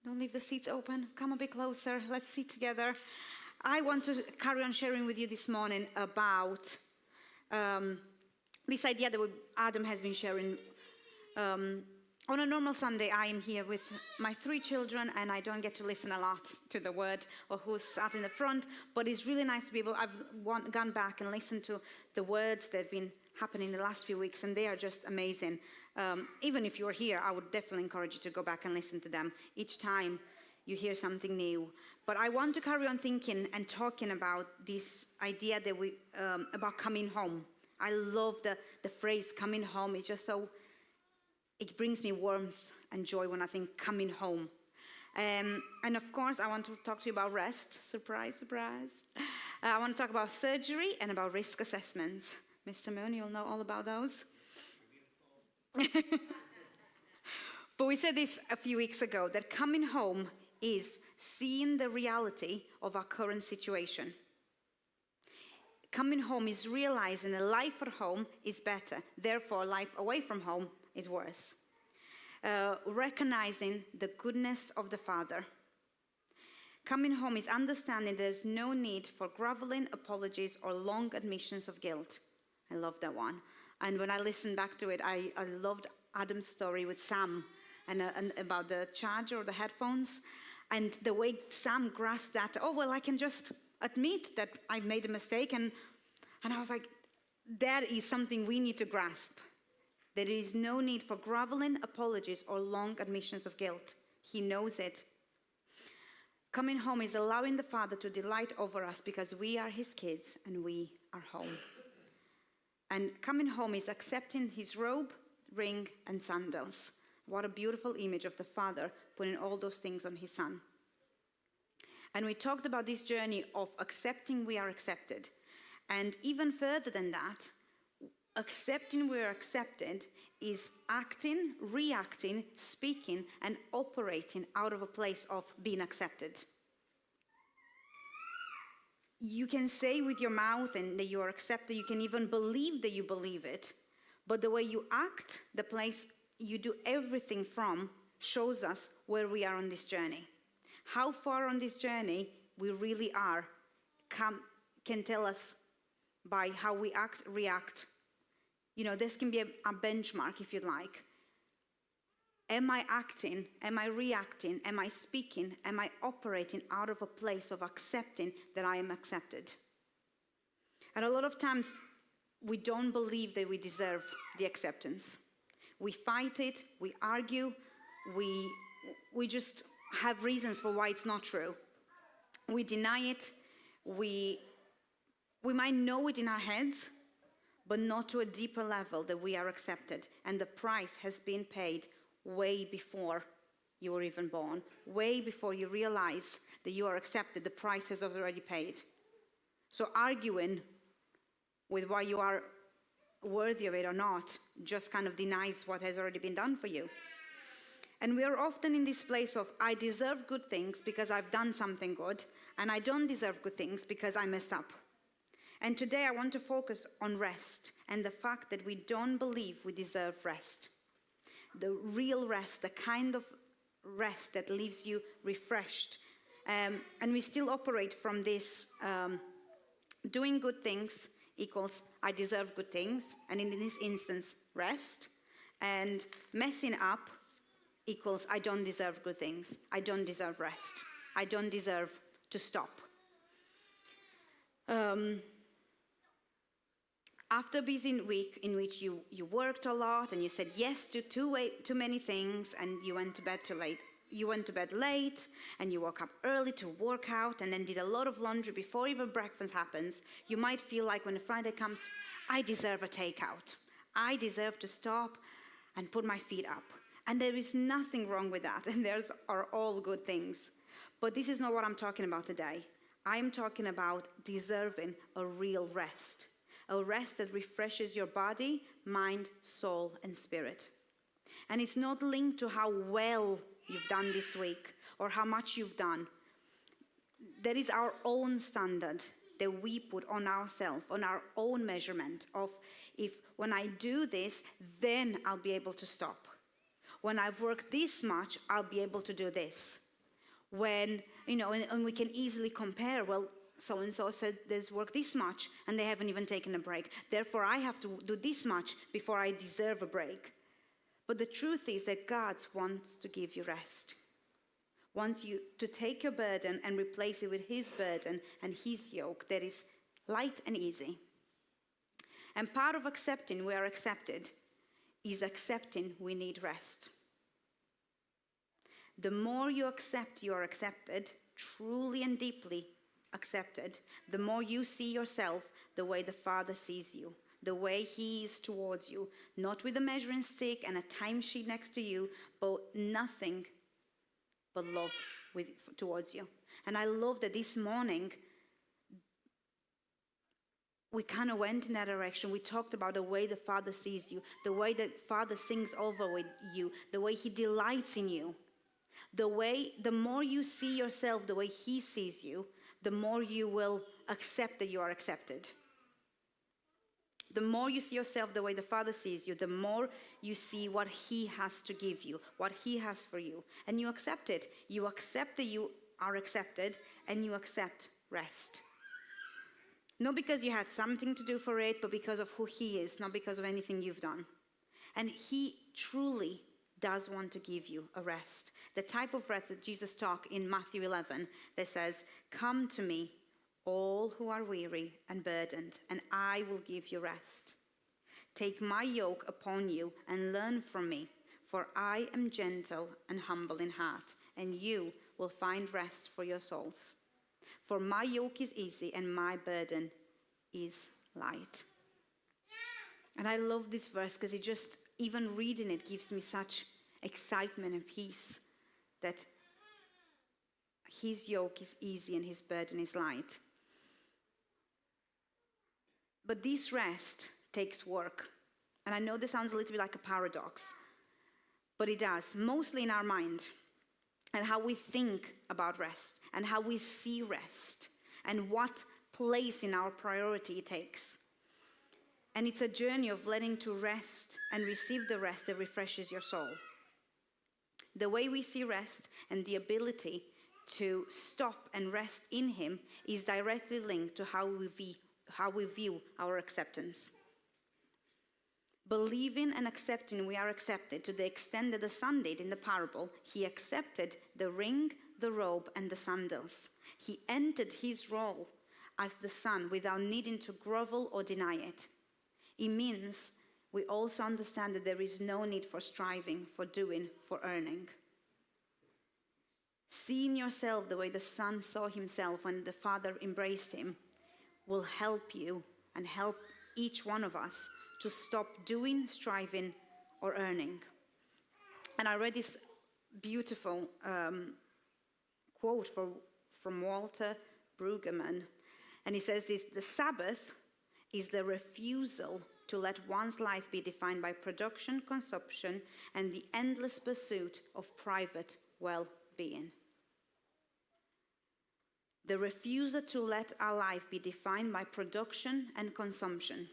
Don't leave the seats open. Come a bit closer. Let's sit together. I want to carry on sharing with you this morning about this idea that Adam has been sharing. On a normal Sunday, I am here with my 3 children, and I don't get to listen a lot to the word or who's sat in the front, but it's really nice to be able, gone back and listened to the words that have been happening in the last few weeks, and they are just amazing. Even if you're here, I would definitely encourage you to go back and listen to them each time you hear something new. But I want to carry on thinking and talking about this idea that about coming home. I love the phrase coming home. It's just so, it brings me warmth and joy when I think coming home. And of course, I want to talk to you about rest. Surprise, surprise. I want to talk about surgery and about risk assessments. Mr. Moon, you'll know all about those. But we said this a few weeks ago, that coming home is seeing the reality of our current situation. Coming home is realizing that life at home is better. Therefore, life away from home is worse. Recognizing the goodness of the Father. Coming home is understanding there's no need for groveling apologies or long admissions of guilt. I love that one. And when I listened back to it, I loved Adam's story with Sam and about the charger or the headphones. And the way Sam grasped that, oh, well, I can just admit that I made a mistake. And I was like, that is something we need to grasp. There is no need for groveling apologies or long admissions of guilt. He knows it. Coming home is allowing the Father to delight over us because we are his kids and we are home. And coming home is accepting his robe, ring, and sandals. What a beautiful image of the Father putting all those things on his Son. And we talked about this journey of accepting we are accepted. And even further than that, accepting we are accepted is acting, reacting, speaking, and operating out of a place of being accepted. You can say with your mouth and that you are accepted. You can even believe that you believe it. But the way you act, the place you do everything from, shows us where we are on this journey. How far on this journey we really are can tell us by how we act, react. You know, this can be a benchmark if you'd like. Am I acting? Am I reacting? Am I speaking? Am I operating out of a place of accepting that I am accepted? And a lot of times we don't believe that we deserve the acceptance. We fight it, we argue, we just have reasons for why it's not true. We deny it, we might know it in our heads, but not to a deeper level that we are accepted. And the price has been paid way before you were even born, way before you realize that you are accepted. The price has already paid. So arguing with why you are worthy of it or not just kind of denies what has already been done for you. And we are often in this place of, I deserve good things because I've done something good, and I don't deserve good things because I messed up. And today I want to focus on rest and the fact that we don't believe we deserve rest. The real rest, the kind of rest that leaves you refreshed. And we still operate from this doing good things equals I deserve good things, and in this instance, rest. And messing up equals I don't deserve good things. I don't deserve rest. I don't deserve to stop. After a busy week in which you worked a lot and you said yes to too many things, and you went to bed too late. You went to bed late and you woke up early to work out and then did a lot of laundry before even breakfast happens. You might feel like when Friday comes, I deserve a takeout. I deserve to stop and put my feet up. And there is nothing wrong with that. And those are all good things. But this is not what I'm talking about today. I'm talking about deserving a real rest. A rest that refreshes your body, mind, soul, and spirit. And it's not linked to how well you've done this week or how much you've done. That is our own standard that we put on ourselves, on our own measurement of, if when I do this, then I'll be able to stop. When I've worked this much, I'll be able to do this. when, and we can easily compare, well, so-and-so said there's work this much and they haven't even taken a break. Therefore, I have to do this much before I deserve a break. But the truth is that God wants to give you rest. Wants you to take your burden and replace it with his burden and his yoke that is light and easy. And part of accepting we are accepted is accepting we need rest. The more you accept you are accepted, truly and deeply accepted, the more you see yourself the way the Father sees you, the way he is towards you, not with a measuring stick and a timesheet next to you, but nothing but love towards you. And I love that this morning we kind of went in that direction. We talked about the way the Father sees you, the way that Father sings over with you, the way he delights in you, the more you see yourself the way he sees you, the more you will accept that you are accepted. The more you see yourself the way the Father sees you, the more you see what he has to give you, what he has for you. And you accept it. You accept that you are accepted, and you accept rest. Not because you had something to do for it, but because of who he is, not because of anything you've done. And he truly does want to give you a rest. The type of rest that Jesus talked in Matthew 11 that says, "Come to me, all who are weary and burdened, and I will give you rest. Take my yoke upon you and learn from me, for I am gentle and humble in heart, and you will find rest for your souls. For my yoke is easy and my burden is light." And I love this verse because it just, even reading it, gives me such excitement and peace that his yoke is easy and his burden is light. But this rest takes work. And I know this sounds a little bit like a paradox, but it does, mostly in our mind and how we think about rest and how we see rest and what place in our priority it takes. And it's a journey of letting to rest and receive the rest that refreshes your soul. The way we see rest and the ability to stop and rest in him is directly linked to how we view our acceptance. Believing and accepting we are accepted to the extent that the son did in the parable. He accepted the ring, the robe, and the sandals. He entered his role as the son without needing to grovel or deny it. It means we also understand that there is no need for striving, for doing, for earning. Seeing yourself the way the son saw himself when the father embraced him will help you and help each one of us to stop doing, striving, or earning. And I read this beautiful quote from Walter Brueggemann, and he says this: "The Sabbath is the refusal to let one's life be defined by production, consumption, and the endless pursuit of private well-being." The refusal to let our life be defined by production and consumption.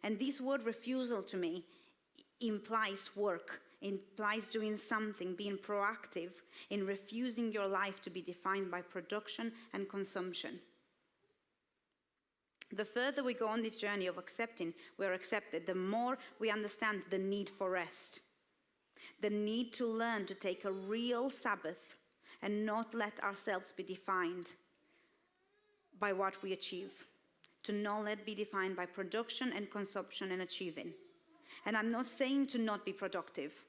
And this word refusal to me implies work, implies doing something, being proactive in refusing your life to be defined by production and consumption. The further we go on this journey of accepting we're accepted, the more we understand the need for rest. The need to learn to take a real Sabbath and not let ourselves be defined by what we achieve. To not let be defined by production and consumption and achieving. And I'm not saying to not be productive.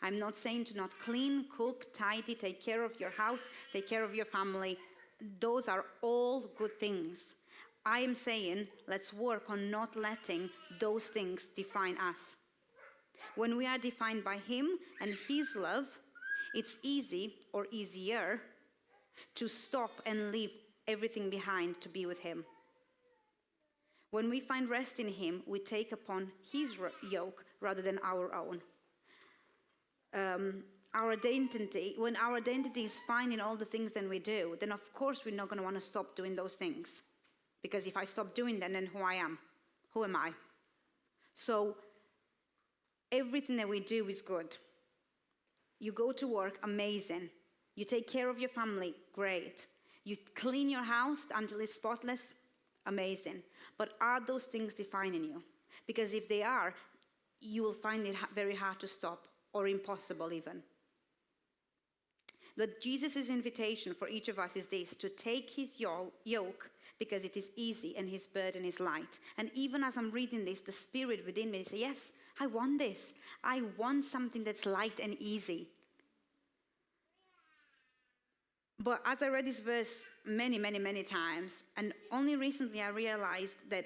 I'm not saying to not clean, cook, tidy, take care of your house, take care of your family. Those are all good things. I am saying let's work on not letting those things define us. When we are defined by him and his love, it's easy or easier to stop and leave everything behind to be with him. When we find rest in him, we take upon his yoke rather than our own. Our identity, when our identity is fine in all the things that we do, then of course we're not going to want to stop doing those things. Because if I stop doing them, then who am I? So everything that we do is good. You go to work, amazing. You take care of your family, great. You clean your house until it's spotless, amazing. But are those things defining you? Because if they are, you will find it very hard to stop, or impossible even. But Jesus' invitation for each of us is this: to take his yoke, because it is easy and his burden is light. And even as I'm reading this, the Spirit within me says, yes, I want this. I want something that's light and easy. But as I read this verse many, many, many times, and only recently I realized that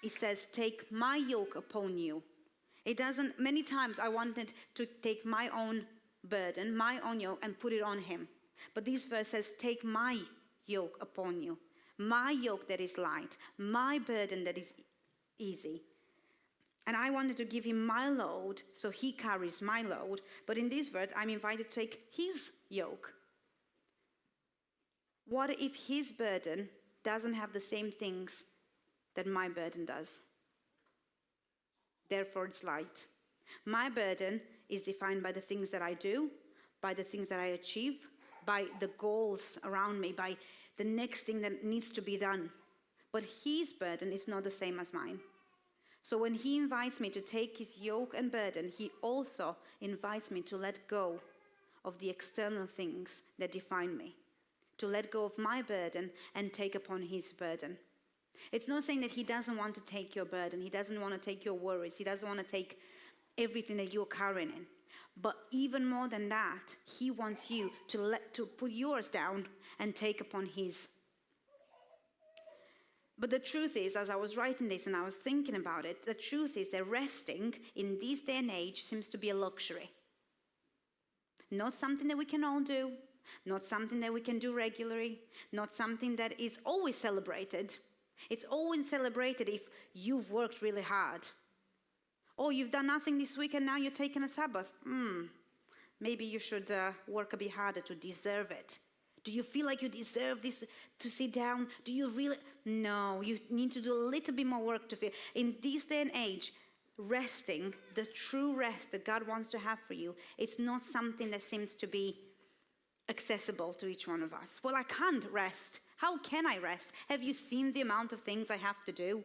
it says, take my yoke upon you. It doesn't, many times I wanted to take my own burden, my own yoke, and put it on him. But this verse says, take my yoke upon you. My yoke that is light, my burden that is easy. And I wanted to give him my load, so he carries my load. But in this verse, I'm invited to take his yoke. What if his burden doesn't have the same things that my burden does? Therefore, it's light. My burden is defined by the things that I do, by the things that I achieve, by the goals around me, by the next thing that needs to be done. But his burden is not the same as mine. So when he invites me to take his yoke and burden, he also invites me to let go of the external things that define me, to let go of my burden and take upon his burden. It's not saying that he doesn't want to take your burden. He doesn't want to take your worries. He doesn't want to take everything that you're carrying in. But even more than that, he wants you to put yours down and take upon his. But the truth is, as I was writing this and I was thinking about it, the truth is that resting in this day and age seems to be a luxury. Not something that we can all do, not something that we can do regularly, not something that is always celebrated. It's always celebrated if you've worked really hard. Oh, you've done nothing this week and now you're taking a Sabbath. Maybe you should work a bit harder to deserve it. Do you feel like you deserve this, to sit down? Do you really? No, you need to do a little bit more work to feel. In this day and age, resting, the true rest that God wants to have for you, it's not something that seems to be accessible to each one of us. Well, I can't rest. How can I rest? Have you seen the amount of things I have to do?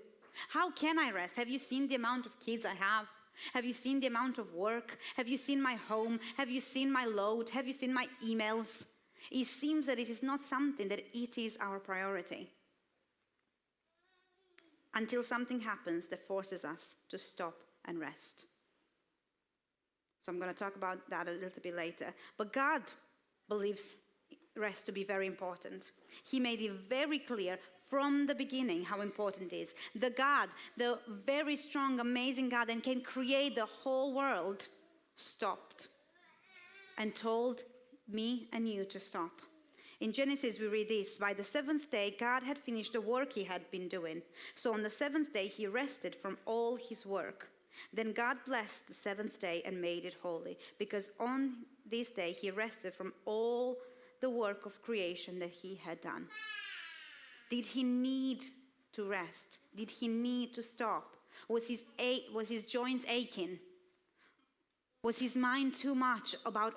How can I rest? Have you seen the amount of kids I have? Have you seen the amount of work? Have you seen my home? Have you seen my load? Have you seen my emails? It seems that it is not something that it is our priority. Until something happens that forces us to stop and rest. So I'm going to talk about that a little bit later. But God believes rest to be very important. He made it very clear from the beginning how important it is. The God, the very strong, amazing God that can create the whole world, stopped and told me and you to stop. In Genesis, we read this: by the seventh day, God had finished the work he had been doing. So on the seventh day, he rested from all his work. Then God blessed the seventh day and made it holy, because on this day, he rested from all the work of creation that he had done. Did he need to rest? Did he need to stop? Was his joints aching? Was his mind too much about,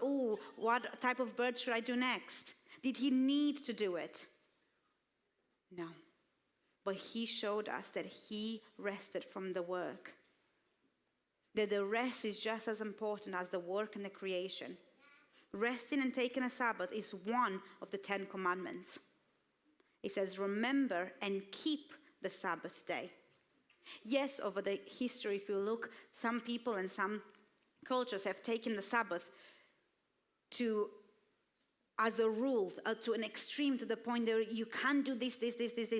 what type of bird should I do next? Did he need to do it? No. But he showed us that he rested from the work. That the rest is just as important as the work and the creation. Resting and taking a Sabbath is one of the 10 commandments. It says, remember and keep the Sabbath day. Yes, over the history, if you look, some people and some cultures have taken the Sabbath as a rule, to an extreme, to the point that you can't do this,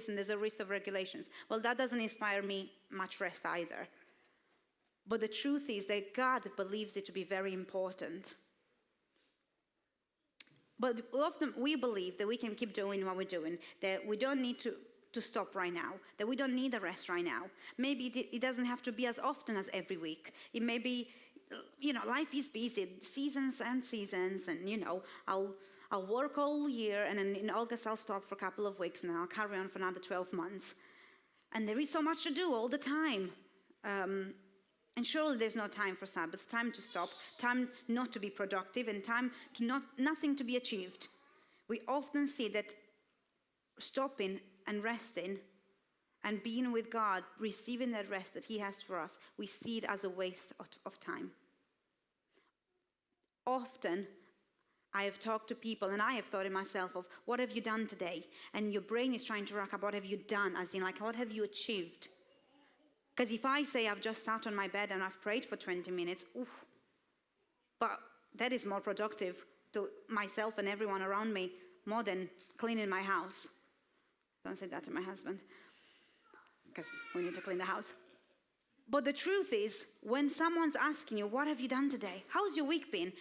and there's a list of regulations. Well, that doesn't inspire me much rest either. But the truth is that God believes it to be very important. But often we believe that we can keep doing what we're doing, that we don't need to stop right now, that we don't need a rest right now. Maybe it doesn't have to be as often as every week. It may be, life is busy, seasons, and I'll work all year, and then in August I'll stop for a couple of weeks, and then I'll carry on for another 12 months. And there is so much to do all the time. And surely there's no time for Sabbath, time to stop, time not to be productive, and time to nothing to be achieved. We often see that stopping and resting and being with God, receiving that rest that He has for us, we see it as a waste of time. Often, I have talked to people and I have thought in myself of, what have you done today? And your brain is trying to rack up, what have you done? As in, like, what have you achieved? Because if I say I've just sat on my bed and I've prayed for 20 minutes, but that is more productive to myself and everyone around me more than cleaning my house. Don't say that to my husband, because we need to clean the house. But the truth is, when someone's asking you, what have you done today? How's your week been?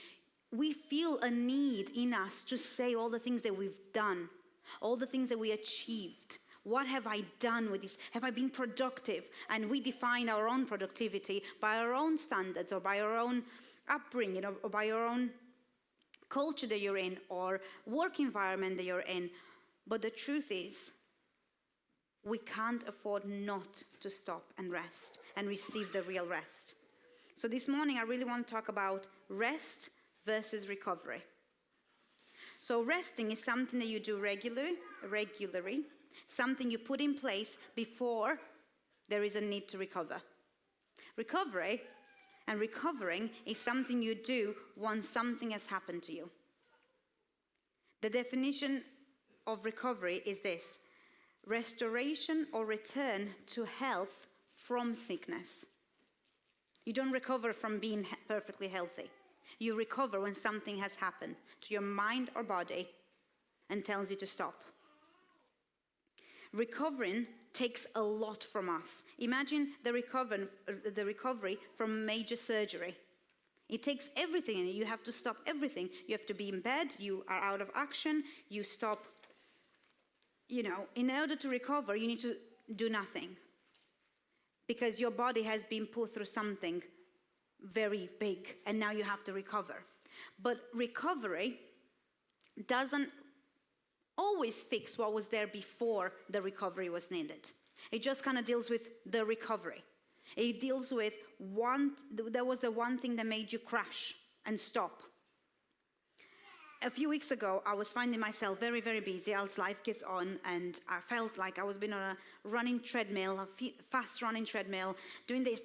We feel a need in us to say all the things that we've done, all the things that we achieved. What have I done with this? Have I been productive? And we define our own productivity by our own standards or by our own upbringing or by our own culture that you're in or work environment that you're in. But the truth is, we can't afford not to stop and rest and receive the real rest. So this morning, I really want to talk about rest versus recovery. So resting is something that you do regularly, something you put in place before there is a need to recover. Recovery and recovering is something you do once something has happened to you. The definition of recovery is this: restoration or return to health from sickness. You don't recover from being perfectly healthy. You recover when something has happened to your mind or body and tells you to stop. Recovering takes a lot from us. Imagine the recovery from major surgery. It takes everything in it. You have to stop everything. You have to be in bed. You are out of action. You stop. In order to recover, you need to do nothing, because your body has been put through something very big, and now you have to recover. But recovery doesn't always fix what was there before the recovery was needed. It just kind of deals with the recovery. It deals with that was the one thing that made you crash and stop. A few weeks ago, I was finding myself very, very busy as life gets on, and I felt like I was being on a running treadmill, a fast running treadmill, doing this.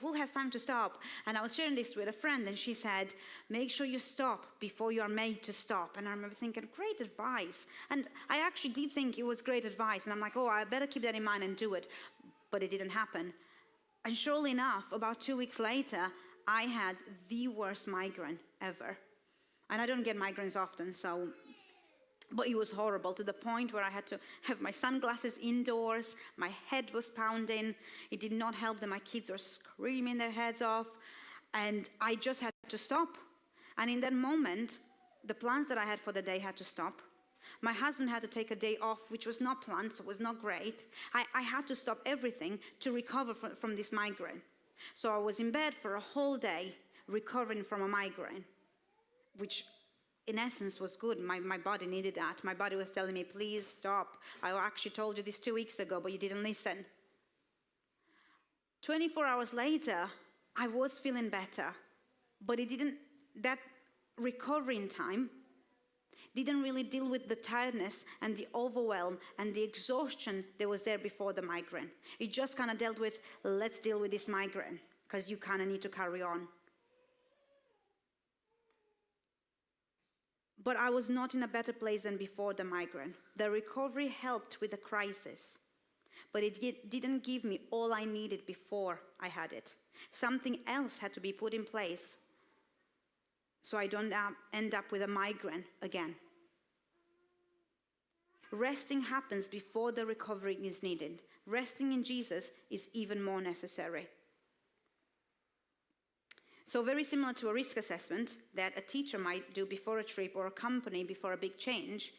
Who has time to stop? And I was sharing this with a friend, and she said, make sure you stop before you are made to stop. And I remember thinking, great advice. And I actually did think it was great advice, and I'm like, I better keep that in mind and do it. But it didn't happen. And surely enough, about 2 weeks later, I had the worst migraine ever. And I don't get migraines often, but it was horrible, to the point where I had to have my sunglasses indoors. My head was pounding. It did not help that my kids were screaming their heads off. And I just had to stop. And in that moment, the plans that I had for the day had to stop. My husband had to take a day off, which was not planned, so it was not great. I had to stop everything to recover from this migraine. So I was in bed for a whole day recovering from a migraine, which in essence was good. My body needed that. My body was telling me, please stop. I actually told you this 2 weeks ago, but you didn't listen. 24 hours later, I was feeling better, but that recovering time didn't really deal with the tiredness and the overwhelm and the exhaustion that was there before the migraine. It just kind of dealt with, let's deal with this migraine, because you kind of need to carry on. But I was not in a better place than before the migraine. The recovery helped with the crisis, but it didn't give me all I needed before I had it. Something else had to be put in place so I don't end up with a migraine again. Resting happens before the recovery is needed. Resting in Jesus is even more necessary. So very similar to a risk assessment that a teacher might do before a trip, or a company before a big change,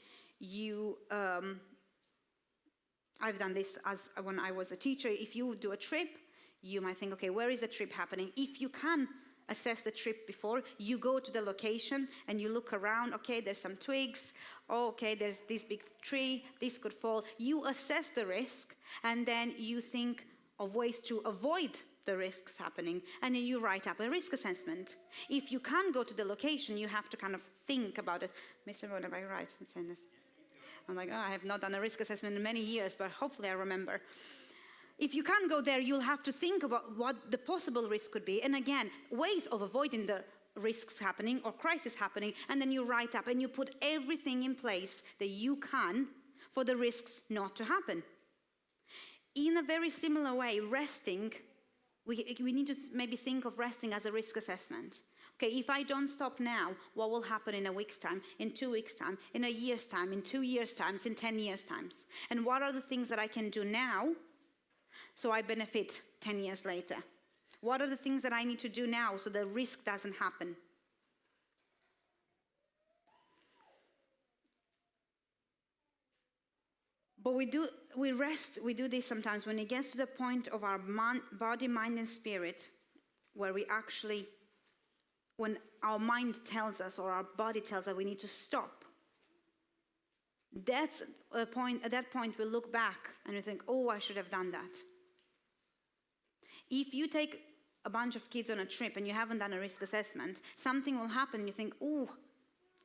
I've done this when I was a teacher. If you do a trip, you might think, okay, where is the trip happening? If you can assess the trip before, you go to the location and you look around. Okay, there's some twigs. Oh, okay, there's this big tree. This could fall. You assess the risk, and then you think of ways to avoid the risks happening, and then you write up a risk assessment. If you can't go to the location, you have to kind of think about it. Mr. Wood, am I right in saying this? I'm like, I have not done a risk assessment in many years, but hopefully I remember. If you can't go there, you'll have to think about what the possible risk could be. And again, ways of avoiding the risks happening or crisis happening, and then you write up and you put everything in place that you can for the risks not to happen. In a very similar way, resting, we need to maybe think of resting as a risk assessment. Okay, if I don't stop now, what will happen in a week's time, in 2 weeks' time, in a year's time, in 2 years' time, in 10 years' time? And what are the things that I can do now so I benefit 10 years later? What are the things that I need to do now so the risk doesn't happen? But we do this sometimes when it gets to the point of our body, mind, and spirit, where we actually, when our mind tells us or our body tells us we need to stop. That's a point. At that point, we look back and we think, oh, I should have done that. If you take a bunch of kids on a trip and you haven't done a risk assessment, something will happen. You think, oh,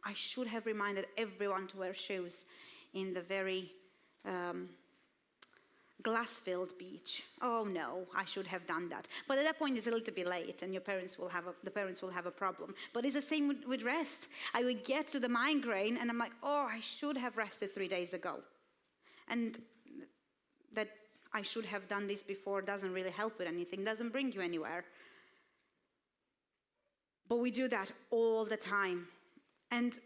I should have reminded everyone to wear shoes in the very glass-filled beach. Oh no, I should have done that. But at that point, it's a little bit late, and the parents will have a problem. But it's the same with rest. I would get to the migraine, and I'm like, oh, I should have rested 3 days ago, and that I should have done this before doesn't really help with anything. Doesn't bring you anywhere. But we do that all the time, and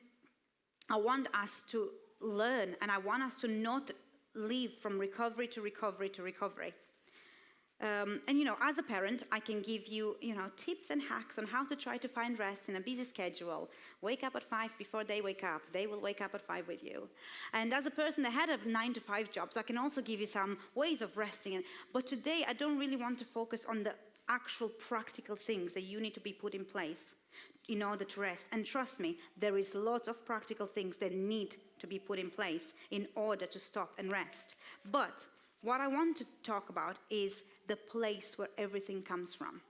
I want us to learn, and I want us to not live from recovery to recovery to recovery. And as a parent, I can give you, tips and hacks on how to try to find rest in a busy schedule. Wake up at 5 before they wake up. They will wake up at 5 with you. And as a person that had a 9-to-5 job, so I can also give you some ways of resting. But today, I don't really want to focus on the actual practical things that you need to be put in place in order to rest. And trust me, there is lots of practical things that need to be put in place in order to stop and rest. But what I want to talk about is the place where everything comes from.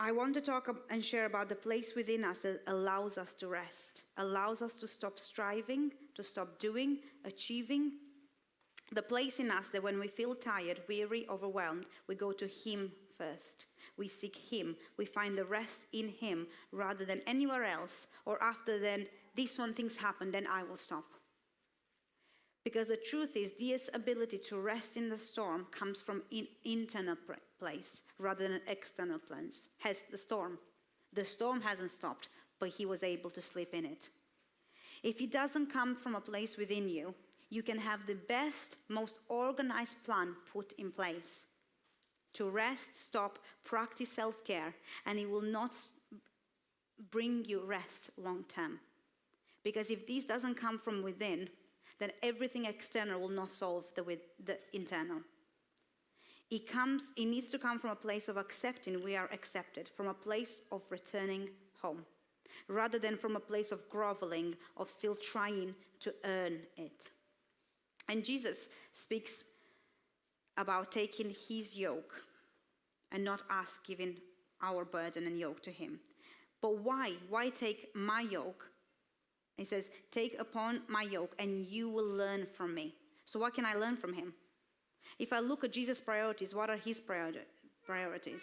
I want to talk and share about the place within us that allows us to rest, allows us to stop striving, to stop doing, achieving. The place in us that when we feel tired, weary, overwhelmed, we go to Him first. We seek Him. We find the rest in Him rather than anywhere else, or after then this one things happen, then I will stop. Because the truth is, this ability to rest in the storm comes from internal place rather than external place. Has the storm. The storm hasn't stopped, but He was able to sleep in it. If it doesn't come from a place within you, you can have the best, most organized plan put in place to rest, stop, practice self-care, and it will not bring you rest long term. Because if this doesn't come from within, then everything external will not solve the internal. It needs to come from a place of accepting we are accepted, from a place of returning home, rather than from a place of groveling, of still trying to earn it. And Jesus speaks about taking His yoke and not us giving our burden and yoke to Him. But why? Why take my yoke? He says, take upon my yoke and you will learn from me. So what can I learn from Him? If I look at Jesus' priorities, what are His priorities?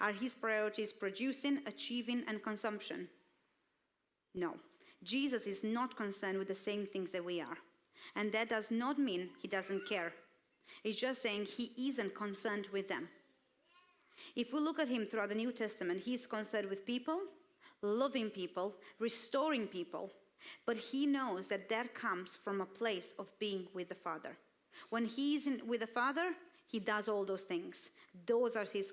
Are His priorities producing, achieving, and consumption? No. Jesus is not concerned with the same things that we are. And that does not mean He doesn't care. It's just saying He isn't concerned with them. If we look at Him throughout the New Testament, He is concerned with people, loving people, restoring people. But He knows that comes from a place of being with the Father. When He is with the Father, He does all those things. Those are His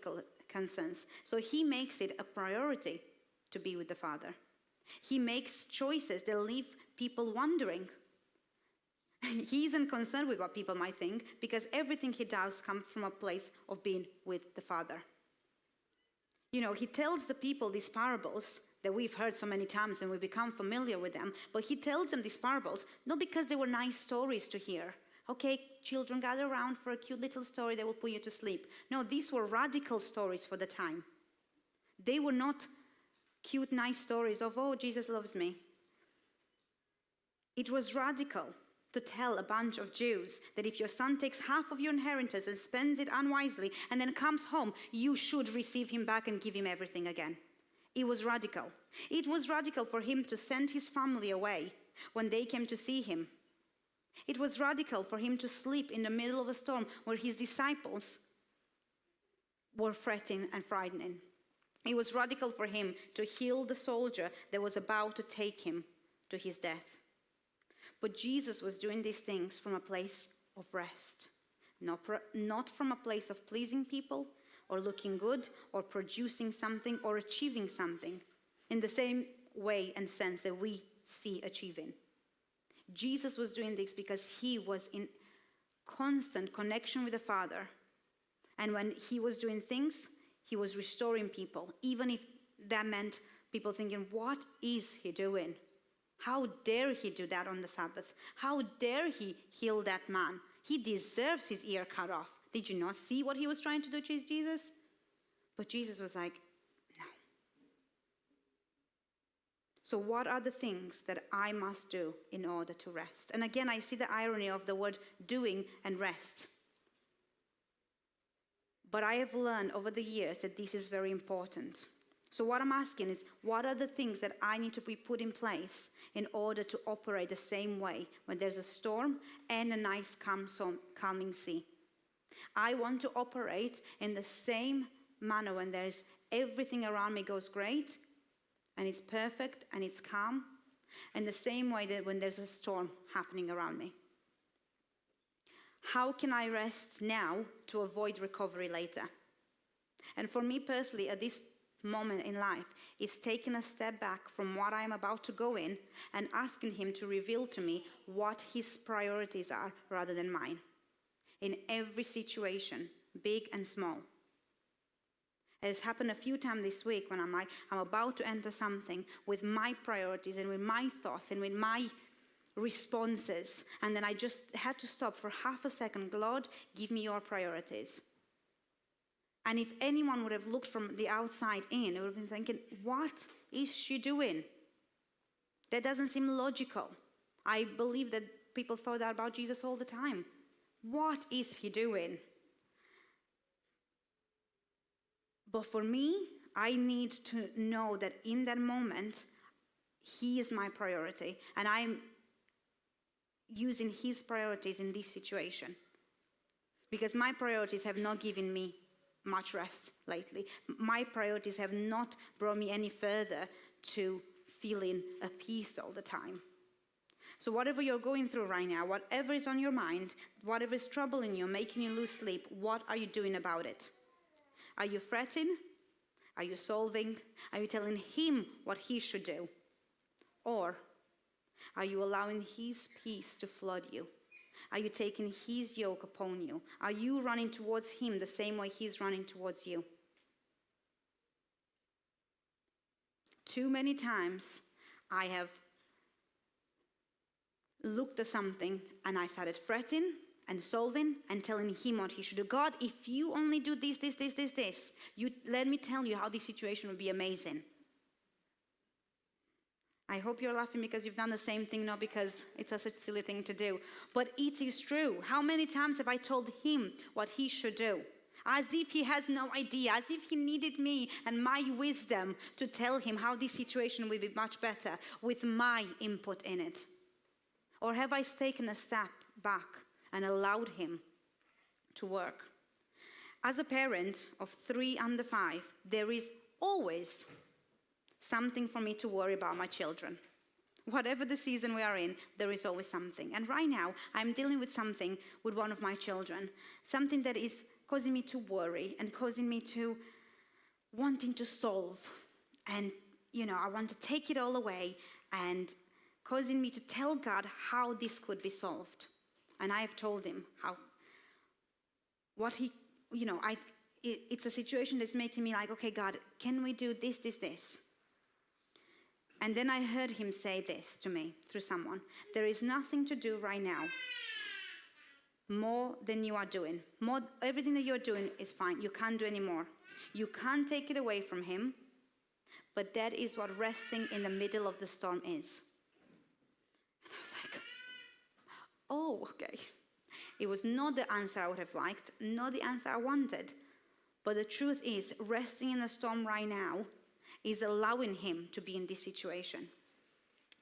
concerns. So He makes it a priority to be with the Father. He makes choices that leave people wondering. He isn't concerned with what people might think, because everything He does comes from a place of being with the Father. He tells the people these parables that we've heard so many times and we've become familiar with them. But he tells them these parables, not because they were nice stories to hear. Okay, children, gather around for a cute little story that will put you to sleep. No, these were radical stories for the time. They were not cute, nice stories of, oh, Jesus loves me. It was radical to tell a bunch of Jews that if your son takes half of your inheritance and spends it unwisely and then comes home, you should receive him back and give him everything again. It was radical. It was radical for him to send his family away when they came to see him. It was radical for him to sleep in the middle of a storm where his disciples were fretting and frightening. It was radical for him to heal the soldier that was about to take him to his death. But Jesus was doing these things from a place of rest, not from a place of pleasing people or looking good or producing something or achieving something in the same way and sense that we see achieving. Jesus was doing this because he was in constant connection with the Father. And when he was doing things, he was restoring people, even if that meant people thinking, what is he doing? How dare he do that on the Sabbath? How dare he heal that man? He deserves his ear cut off. Did you not see what he was trying to do to Jesus? But Jesus was like, no. So what are the things that I must do in order to rest? And again, I see the irony of the word doing and rest. But I have learned over the years that this is very important. So what I'm asking is, what are the things that I need to be put in place in order to operate the same way when there's a storm and a nice calming sea? I want to operate in the same manner when there's everything around me goes great and it's perfect and it's calm, and the same way that when there's a storm happening around me. How can I rest now to avoid recovery later? And for me personally, at this moment in life, is taking a step back from what I'm about to go in and asking him to reveal to me what his priorities are rather than mine. In every situation, big and small. It's happened a few times this week when I'm about to enter something with my priorities and with my thoughts and with my responses. And then I just had to stop for half a second. Lord, give me your priorities. And if anyone would have looked from the outside in, they would have been thinking, what is she doing? That doesn't seem logical. I believe that people thought that about Jesus all the time. What is he doing? But for me, I need to know that in that moment, he is my priority. And I'm using his priorities in this situation. Because my priorities have not given me much rest lately. My priorities have not brought me any further to feeling at peace all the time. So whatever you're going through right now, whatever is on your mind, whatever is troubling you, making you lose sleep, what are you doing about it? Are you fretting? Are you solving? Are you telling him what he should do? Or are you allowing his peace to flood you? Are you taking his yoke upon you? Are you running towards him the same way he's running towards you? Too many times I have looked at something and I started fretting and solving and telling him what he should do. God, if you only do this, you let me tell you how this situation would be amazing. I hope you're laughing because you've done the same thing, not because it's such a silly thing to do. But it is true. How many times have I told him what he should do? As if he has no idea, as if he needed me and my wisdom to tell him how this situation will be much better with my input in it. Or have I taken a step back and allowed him to work? As a parent of 3 under 5, there is always something for me to worry about my children. Whatever the season we are in, there is always something. And right now, I'm dealing with something with one of my children, something that is causing me to worry and causing me to wanting to solve. And, I want to take it all away and causing me to tell God how this could be solved. And I have told him it's a situation that's making me like, okay, God, can we do this? And then I heard him say this to me through someone. There is nothing to do right now more than you are doing. Everything that you're doing is fine. You can't do any more. You can't take it away from him. But that is what resting in the middle of the storm is. And I was like, oh, okay. It was not the answer I would have liked, not the answer I wanted. But the truth is, resting in the storm right now is allowing him to be in this situation.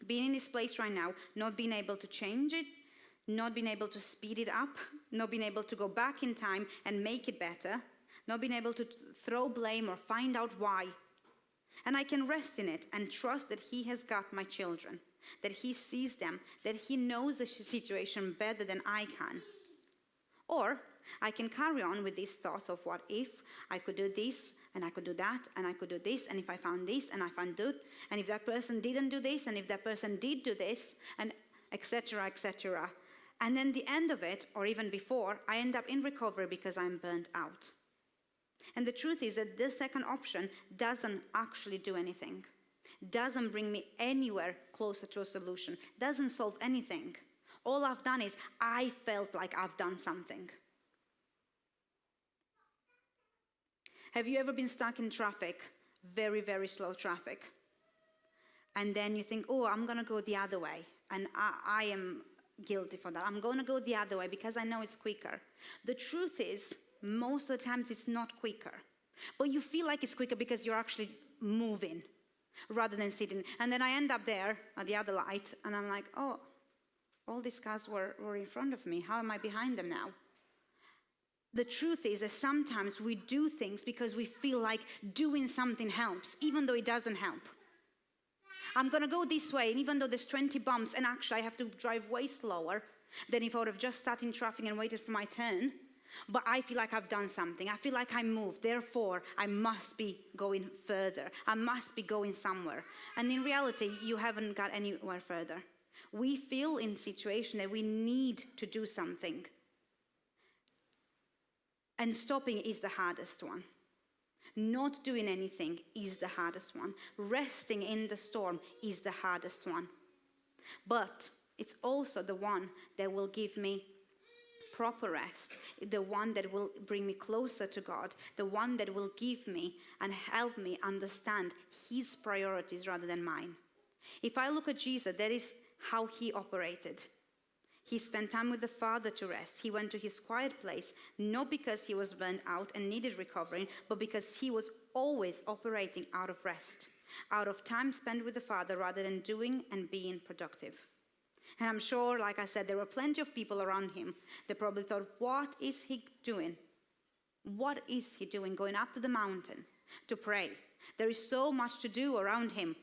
Being in this place right now, not being able to change it, not being able to speed it up, not being able to go back in time and make it better, not being able to throw blame or find out why. And I can rest in it and trust that he has got my children, that he sees them, that he knows the situation better than I can. Or I can carry on with these thoughts of what if I could do this, and I could do that, and I could do this, and if I found this, and I found that, and if that person didn't do this, and if that person did do this, and etc., etc. And then the end of it, or even before, I end up in recovery because I'm burnt out. And the truth is that this second option doesn't actually do anything, doesn't bring me anywhere closer to a solution, doesn't solve anything. All I've done is I felt like I've done something. Have you ever been stuck in traffic, very, very slow traffic? And then you think, oh, I'm going to go the other way. And I am guilty for that. I'm going to go the other way because I know it's quicker. The truth is, most of the times it's not quicker. But you feel like it's quicker because you're actually moving rather than sitting. And then I end up there at the other light, and I'm like, oh, all these cars were in front of me. How am I behind them now? The truth is that sometimes we do things because we feel like doing something helps, even though it doesn't help. I'm going to go this way, and even though there's 20 bumps, and actually I have to drive way slower than if I would have just sat in traffic and waited for my turn, but I feel like I've done something. I feel like I moved. Therefore, I must be going further. I must be going somewhere. And in reality, you haven't got anywhere further. We feel in situation that we need to do something. And stopping is the hardest one. Not doing anything is the hardest one. Resting in the storm is the hardest one. But it's also the one that will give me proper rest, the one that will bring me closer to God, the one that will give me and help me understand his priorities rather than mine. If I look at Jesus, that is how he operated. He spent time with the Father to rest. He went to his quiet place, not because he was burned out and needed recovering, but because he was always operating out of rest, out of time spent with the Father rather than doing and being productive. And I'm sure, like I said, there were plenty of people around him that probably thought, what is he doing? What is he doing going up to the mountain to pray? There is so much to do around him.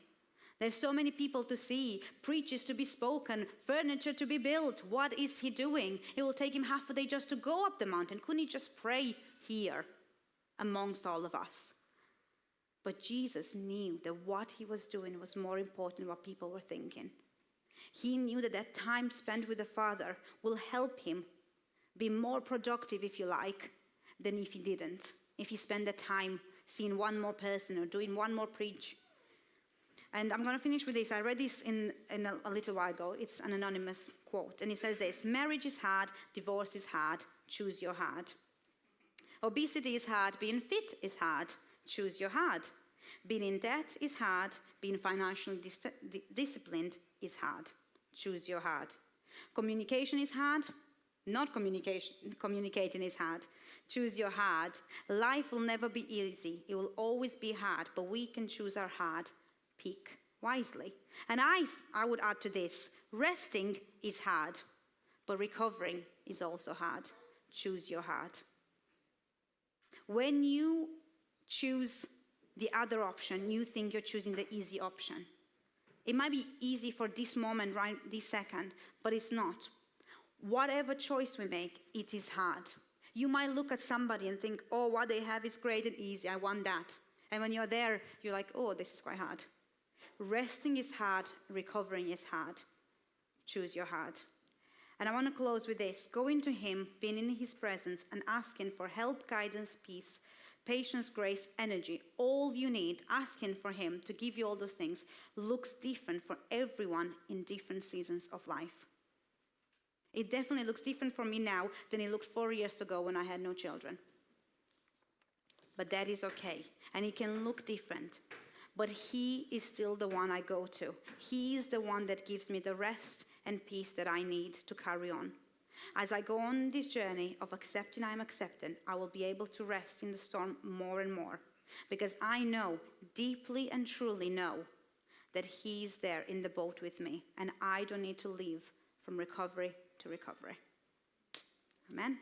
There's so many people to see, preachers to be spoken, furniture to be built. What is he doing? It will take him half a day just to go up the mountain. Couldn't he just pray here amongst all of us? But Jesus knew that what he was doing was more important than what people were thinking. He knew that that time spent with the Father will help him be more productive, if you like, than if he didn't. If he spent the time seeing one more person or doing one more preach. And I'm going to finish with this. I read this in a little while ago. It's an anonymous quote. And it says this: marriage is hard, divorce is hard, choose your hard. Obesity is hard, being fit is hard, choose your hard. Being in debt is hard, being financially disciplined is hard, choose your hard. Communication is hard, not communicating is hard, choose your hard. Life will never be easy. It will always be hard, but we can choose our hard. Pick wisely. And I would add to this, resting is hard, but recovering is also hard. Choose your hard. When you choose the other option, you think you're choosing the easy option. It might be easy for this moment, right this second, but it's not. Whatever choice we make, it is hard. You might look at somebody and think, oh, what they have is great and easy, I want that. And when you're there, you're like, oh, this is quite hard. Resting is hard, recovering is hard. Choose your hard. And I want to close with this. Going to him, being in his presence, and asking for help, guidance, peace patience, grace, energy, all you need, asking for him to give you all those things, looks different for everyone in different seasons of life. It definitely looks different for me now than it looked 4 years ago when I had no children. But that is okay. And it can look different. But he is still the one I go to. He is the one that gives me the rest and peace that I need to carry on. As I go on this journey of accepting I am accepted, I will be able to rest in the storm more and more. Because I know, deeply and truly know, that he is there in the boat with me. And I don't need to live from recovery to recovery. Amen.